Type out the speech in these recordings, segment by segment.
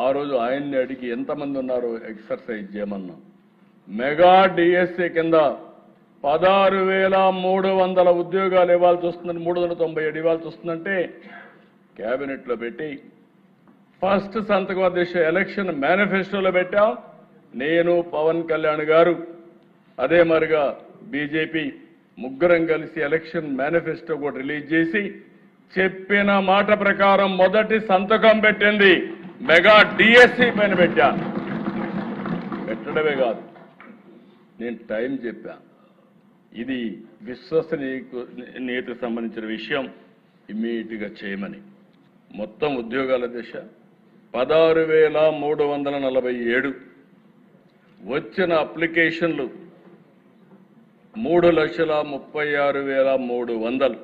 ఆ రోజు ఆయన్ని అడిగి ఎంతమంది ఉన్నారో ఎక్సర్సైజ్ చేయమన్నా. మెగా డిఎస్సి కింద 16,300 ఉద్యోగాలు ఇవ్వాల్సి వస్తుందని 397 ఇవ్వాల్సి వస్తుందంటే క్యాబినెట్లో పెట్టి ఫస్ట్ సంతకం అధ్యక్ష ఎలక్షన్ మేనిఫెస్టోలో పెట్టాం. నేను పవన్ కళ్యాణ్ గారు అదే మరిగా బీజేపీ ముగ్గురం కలిసి ఎలక్షన్ మేనిఫెస్టో కూడా రిలీజ్ చేసి చెప్పిన మాట ప్రకారం మొదటి సంతకం పెట్టింది మెగా డిఎస్సి పైన పెట్టాను. పెట్టడమే కాదు, నేను టైం చెప్పా. ఇది విశ్వసనీయతకు సంబంధించిన విషయం, ఇమ్మీడియట్గా చేయమని. మొత్తం ఉద్యోగాల దిశ 16,347. వచ్చిన అప్లికేషన్లు 3,36,300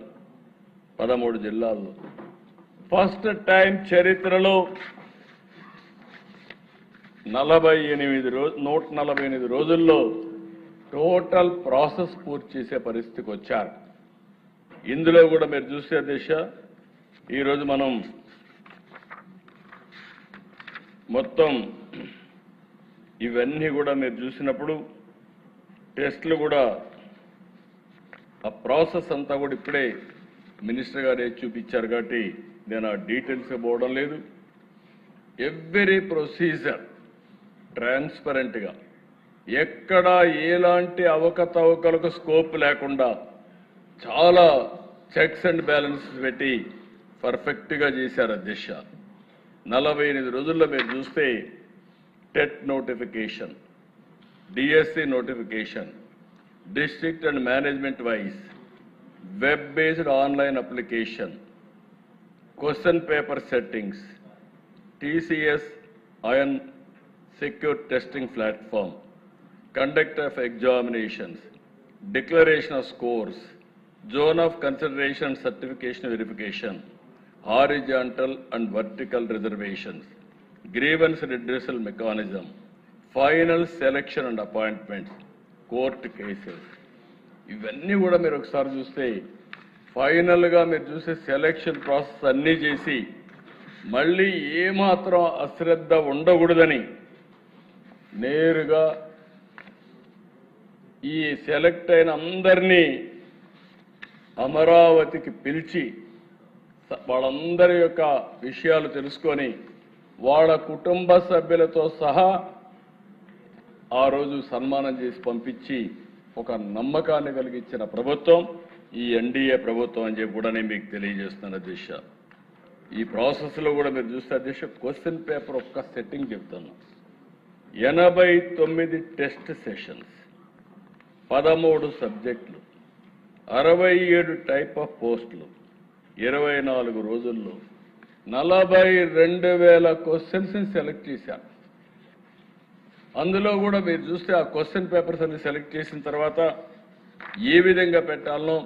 13 జిల్లాల్లో. ఫస్ట్ టైం చరిత్రలో 148 రోజుల్లో టోటల్ ప్రాసెస్ పూర్తి చేసే పరిస్థితికి వచ్చారు. ఇందులో కూడా మీరు చూసే దిశ ఈరోజు మనం మొత్తం ఇవన్నీ కూడా మీరు చూసినప్పుడు టెస్టులు కూడా ఆ ప్రాసెస్ అంతా కూడా ఇప్పుడే మినిస్టర్ గారే చూపించారు కాబట్టి నేను ఆ డీటెయిల్స్ పోవడం లేదు. ఎవ్రీ ప్రొసీజర్ ట్రాన్స్పరెంట్గా, ఎక్కడా ఎలాంటి అవకతవకలకు స్కోప్ లేకుండా చాలా చెక్స్ అండ్ బ్యాలెన్సెస్ పెట్టి పర్ఫెక్ట్గా చేశారు అధ్యక్ష. 48 రోజుల్లో మీరు చూస్తే TET notification, DSC notification, district and management wise web based online application, question paper settings, TCS iON secure testing platform, conduct of examinations, declaration of scores, zone of consideration and certification verification, horizontal and vertical reservations, grievance redressal mechanism, final selection and appointments, court cases. ఇవన్నీ కూడా మీరు ఒకసారి చూస్తే ఫైనల్గా మీరు చూసే selection process అన్నీ చేసి మళ్ళీ ఏమాత్రం అశ్రద్ధ ఉండకూడదని నేరుగా ఈ సెలెక్ట్ అయిన అందరినీ అమరావతికి పిలిచి వాళ్ళందరి యొక్క విషయాలు తెలుసుకొని వాళ్ళ కుటుంబ సభ్యులతో సహా ఆ రోజు సన్మానం చేసి పంపించి ఒక నమ్మకాన్ని కలిగించిన ప్రభుత్వం ఈ ఎన్డీఏ ప్రభుత్వం అని చెప్పి కూడా నేను మీకు తెలియజేస్తున్నాను అధ్యక్ష. ఈ ప్రాసెస్లో కూడా మీరు చూస్తే అధ్యక్ష క్వశ్చన్ పేపర్ ఒక్క సెట్టింగ్ చెప్తాను. 89 టెస్ట్ సెషన్స్, 13 సబ్జెక్టులు, 67 టైప్ ఆఫ్ పోస్టులు, 24 రోజుల్లో 42,000 క్వశ్చన్స్ సెలెక్ట్ చేశారు. అందులో కూడా మీరు చూస్తే ఆ క్వశ్చన్ పేపర్స్ అన్ని సెలెక్ట్ చేసిన తర్వాత ఏ విధంగా పెట్టాలనో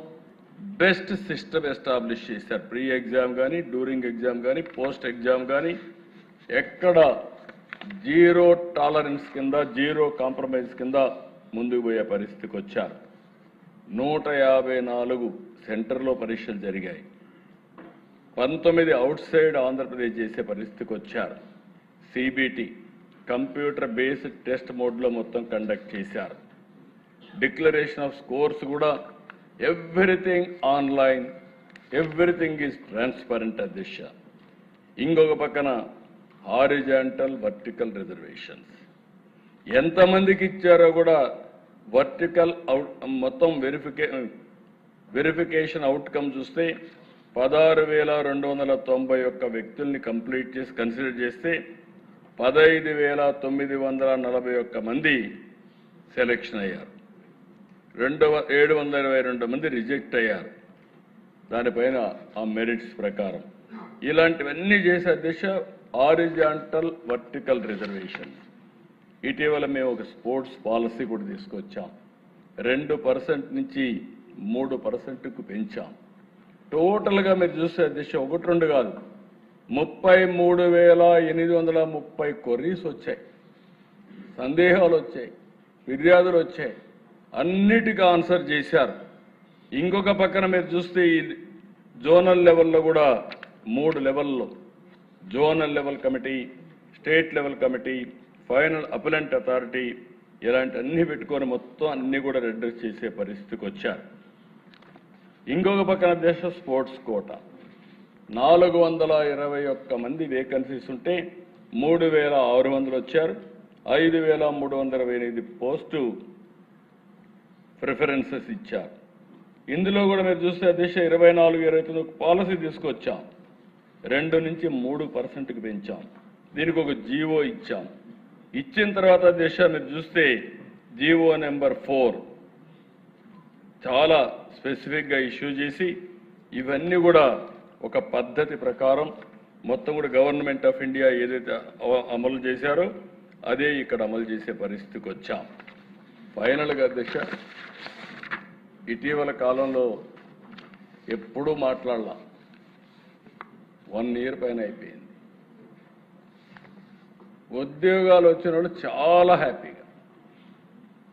బెస్ట్ సిస్టమ్ ఎస్టాబ్లిష్ చేశారు. ప్రీ ఎగ్జామ్ కానీ, డ్యూరింగ్ ఎగ్జామ్ కానీ, పోస్ట్ ఎగ్జామ్ కానీ ఎక్కడ జీరో టాలరెన్స్ కింద, జీరో కాంప్రమైజ్ కింద ముందుకు పోయే పరిస్థితికి వచ్చారు. 154 సెంటర్లో పరీక్షలు జరిగాయి. 19 అవుట్ సైడ్ ఆంధ్రప్రదేశ్ చేసే పరిస్థితికి వచ్చారు. సిబిటి కంప్యూటర్ బేస్డ్ టెస్ట్ మోడ్లో మొత్తం కండక్ట్ చేశారు. డిక్లరేషన్ ఆఫ్ స్కోర్స్ కూడా everything online, everything is transparent అధ్యక్ష. ఇంకొక పక్కన హారిజాంటల్ వర్టికల్ రిజర్వేషన్స్ ఎంతమందికి ఇచ్చారో కూడా వర్టికల్ మొత్తం వెరిఫికేషన్ అవుట్కమ్ చూస్తే 16,291 వ్యక్తుల్ని కంప్లీట్ చేసి కన్సిడర్ చేస్తే 15,941 మంది సెలెక్షన్ అయ్యారు. 722 మంది రిజెక్ట్ అయ్యారు. దానిపైన ఆ మెరిట్స్ ప్రకారం ఇలాంటివన్నీ చేసే దిశ హారిజాంటల్ వర్టికల్ రిజర్వేషన్. ఇటీవల మేము ఒక స్పోర్ట్స్ పాలసీ కూడా తీసుకొచ్చాం. 2% నుంచి 3%కు పెంచాం. టోటల్గా మీరు చూస్తే దిశ 1-2 కాదు, 33,830 క్వరీస్ వచ్చాయి, సందేహాలు వచ్చాయి, ఫిర్యాదులు వచ్చాయి, అన్నిటికీ ఆన్సర్ చేశారు. ఇంకొక పక్కన మీరు చూస్తే ఈ జోనల్ లెవెల్లో కూడా 3 లెవెల్లో zonal level committee, state level committee, final appellant authority ఇలాంటి అన్ని పెట్టుకొని మొత్తం అన్ని కూడా అడ్రస్ చేసే పరిస్థితికి వచ్చారు. ఇంకొక పక్కన దేశ స్పోర్ట్స్ కోటా 421 మంది వేకెన్సీస్ ఉంటే 3600 వచ్చారు. 5328 పోస్టు ప్రిఫరెన్సెస్ ఇచ్చారు. ఇందులో కూడా మీరు చూస్తే అధ్యక్ష 24-29 పాలసీ తీసుకొచ్చాం. 2 నుంచి 3% పెంచాం. దీనికి ఒక జీవో ఇచ్చాం. ఇచ్చిన తర్వాత అధ్యక్ష మీరు చూస్తే జీవో నెంబర్ 4 చాలా స్పెసిఫిక్గా ఇష్యూ చేసి ఇవన్నీ కూడా ఒక పద్ధతి ప్రకారం మొత్తం కూడా గవర్నమెంట్ ఆఫ్ ఇండియా ఏదైతే అమలు చేశారో అదే ఇక్కడ అమలు చేసే పరిస్థితికి వచ్చాం. ఫైనల్గా అధ్యక్ష ఇటీవల కాలంలో ఎప్పుడూ మాట్లాడలా, 1 ఇయర్ పైన అయిపోయింది. ఉద్యోగాలు వచ్చిన వాళ్ళు చాలా హ్యాపీగా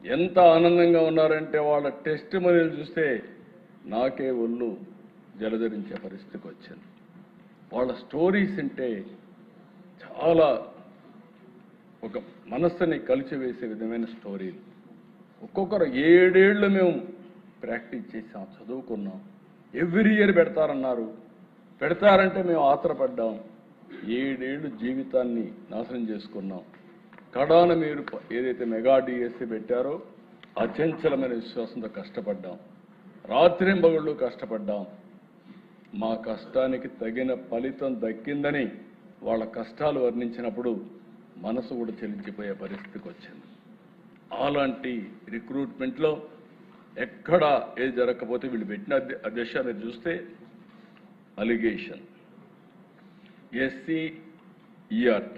ఎంత ఆనందంగా ఉన్నారంటే వాళ్ళ టెస్ట్ మనీలు చూస్తే నాకే ఒళ్ళు జలధరించే పరిస్థితికి వచ్చింది. వాళ్ళ స్టోరీస్ అంటే చాలా ఒక మనస్సుని కలిచివేసే విధమైన స్టోరీలు. ఒక్కొక్కరు 7 ఏళ్ళు మేము ప్రాక్టీస్ చేసాం, చదువుకున్నాం. ఎవ్రీ ఇయర్ పెడతారన్నారు. పెడతారంటే మేము ఆత్రపడ్డాం. 7 ఏళ్ళు జీవితాన్ని నాశనం చేసుకున్నాం. కడాన మీరు ఏదైతే మెగా డిఎస్సి పెట్టారో అచంచలమైన విశ్వాసంతో కష్టపడ్డాం. రాత్రింబగళ్ళు కష్టపడ్డాం. మా కష్టానికి తగిన ఫలితం దక్కిందని వాళ్ళ కష్టాలు వర్ణించినప్పుడు మనసు కూడా చెల్లించిపోయే పరిస్థితికి వచ్చింది. అలాంటి రిక్రూట్మెంట్లో ఎక్కడ ఏది జరగకపోతే వీళ్ళు పెట్టిన అధ్యక్ష మీరు చూస్తే allegation SCERT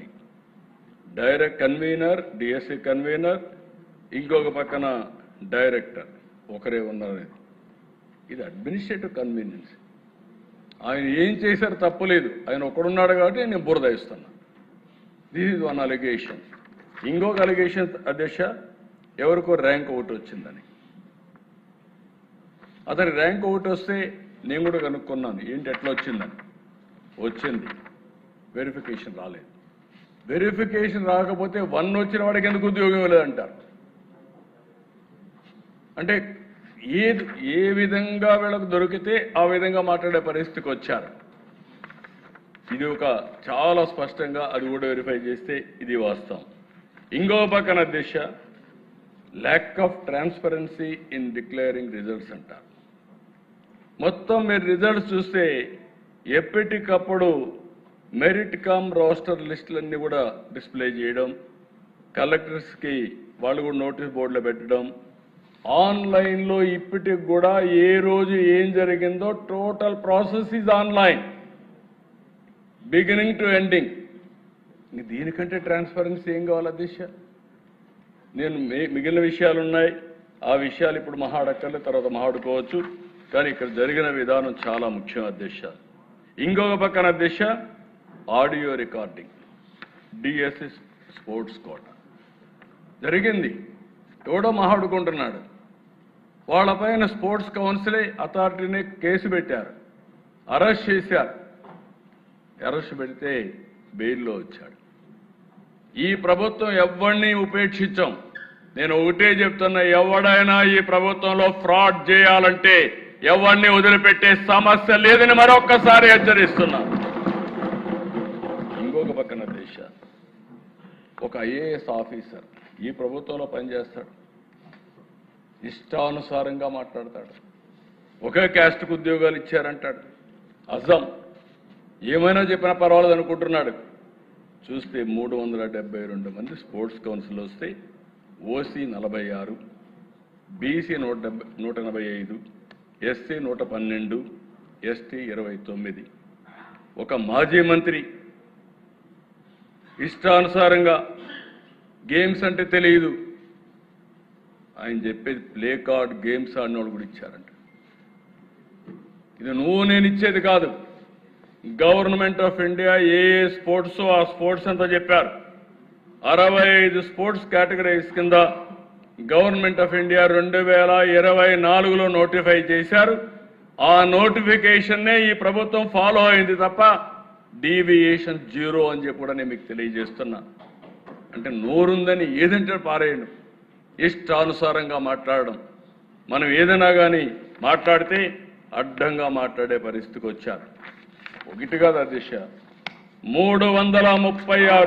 direct convenor, DSC convenor, ఇంకొక పక్కన డైరెక్టర్ ఒకరే ఉన్నారు. ఇది అడ్మినిస్ట్రేటివ్ కన్వీనియన్స్. ఆయన ఏం చేశారు తప్పులేదు, ఆయన ఒకడున్నాడు కాబట్టి నేను బురద ఇస్తున్నా. This is one allegation. ఇంకొక అలిగేషన్ అధ్యక్ష ఎవరికో ర్యాంక్ ఒకటి వచ్చిందని. అతని ర్యాంక్ ఒకటి వస్తే నేను కూడా కనుక్కున్నాను ఏంటి ఎట్లా వచ్చిందని. వచ్చింది, వెరిఫికేషన్ రాలేదు. వెరిఫికేషన్ రాకపోతే 1 వచ్చిన వాడికి ఎందుకు ఉద్యోగం ఇవ్వలేదంటారు. అంటే ఏ విధంగా వీళ్ళకు దొరికితే ఆ విధంగా మాట్లాడే పరిస్థితికి వచ్చారు. ఇది ఒక చాలా స్పష్టంగా అది కూడా వెరిఫై చేస్తే ఇది వాస్తవం. ఇంకో పక్కన అధ్యక్ష lack of transparency in declaring results అంటారు. మొత్తం మీరు రిజల్ట్స్ చూస్తే ఎప్పటికప్పుడు మెరిట్ కమ్ రోస్టర్ లిస్టులన్నీ కూడా డిస్ప్లే చేయడం, కలెక్టర్స్కి వాళ్ళు కూడా నోటీస్ బోర్డులో పెట్టడం, ఆన్లైన్లో ఇప్పటికి కూడా ఏ రోజు ఏం జరిగిందో total process is online beginning to ending. దీనికంటే ట్రాన్స్పరెన్సీ ఏం కావాలి అధ్యక్ష? నేను మిగిలిన విషయాలు ఉన్నాయి, ఆ విషయాలు ఇప్పుడు మహాడక్కర్లే, తర్వాత మహాడుకోవచ్చు. కానీ ఇక్కడ జరిగిన విధానం చాలా ముఖ్యం అధ్యక్ష. ఇంకొక పక్కన అధ్యక్ష audio recording DSC sports quota జరిగింది. ఎవడో మహాడుకుంటున్నాడు. వాళ్ళపైన స్పోర్ట్స్ కౌన్సిలే అథారిటీని కేసు పెట్టారు, అరెస్ట్ చేశారు. అరెస్ట్ పెడితే బెయిల్లో వచ్చాడు. ఈ ప్రభుత్వం ఎవరిని ఉపేక్షించాం. నేను ఒకటే చెప్తున్నా, ఎవడైనా ఈ ప్రభుత్వంలో ఫ్రాడ్ చేయాలంటే ఎవరిని వదిలిపెట్టే సమస్య లేదని మరొక్కసారి హెచ్చరిస్తున్నా. ఇంకొక పక్కన దేశ ఒక ఐఏఎస్ ఆఫీసర్ ఈ ప్రభుత్వంలో పనిచేస్తాడు, ఇష్టానుసారంగా మాట్లాడతాడు. ఒకే క్యాస్ట్కు ఉద్యోగాలు ఇచ్చారంటాడు. అజం ఏమైనా చెప్పినా పర్వాలేదు అనుకుంటున్నాడు. చూస్తే 372 మంది స్పోర్ట్స్ కౌన్సిల్ వస్తే ఓసీ 46, బీసీ 185, ఎస్సీ 112, ఎస్టీ 29. ఒక మాజీ మంత్రి ఇష్టానుసారంగా గేమ్స్ అంటే తెలియదు, ఆయన చెప్పేది ప్లే కార్డ్ గేమ్స్ ఆడినోళ్ళు కూడా ఇచ్చారంట. ఇది నేను ఇచ్చేది కాదు. Government of India A sports ఆ స్పోర్ట్స్ అంతా చెప్పారు. 65 స్పోర్ట్స్ కేటగిరీస్ కింద గవర్నమెంట్ ఆఫ్ ఇండియా 2024లో నోటిఫై చేశారు. ఆ నోటిఫికేషన్నే ఈ ప్రభుత్వం ఫాలో అయింది తప్ప డీవియేషన్ 0 అని చెప్పి కూడా నేను మీకు తెలియజేస్తున్నా. అంటే నోరుందని ఏదంటే పారేయను, ఇష్టానుసారంగా మాట్లాడడం. మనం ఏదైనా కానీ మాట్లాడితే అడ్డంగా మాట్లాడే పరిస్థితికి వచ్చారు. ఒకటి కాదు అధ్యక్ష, 336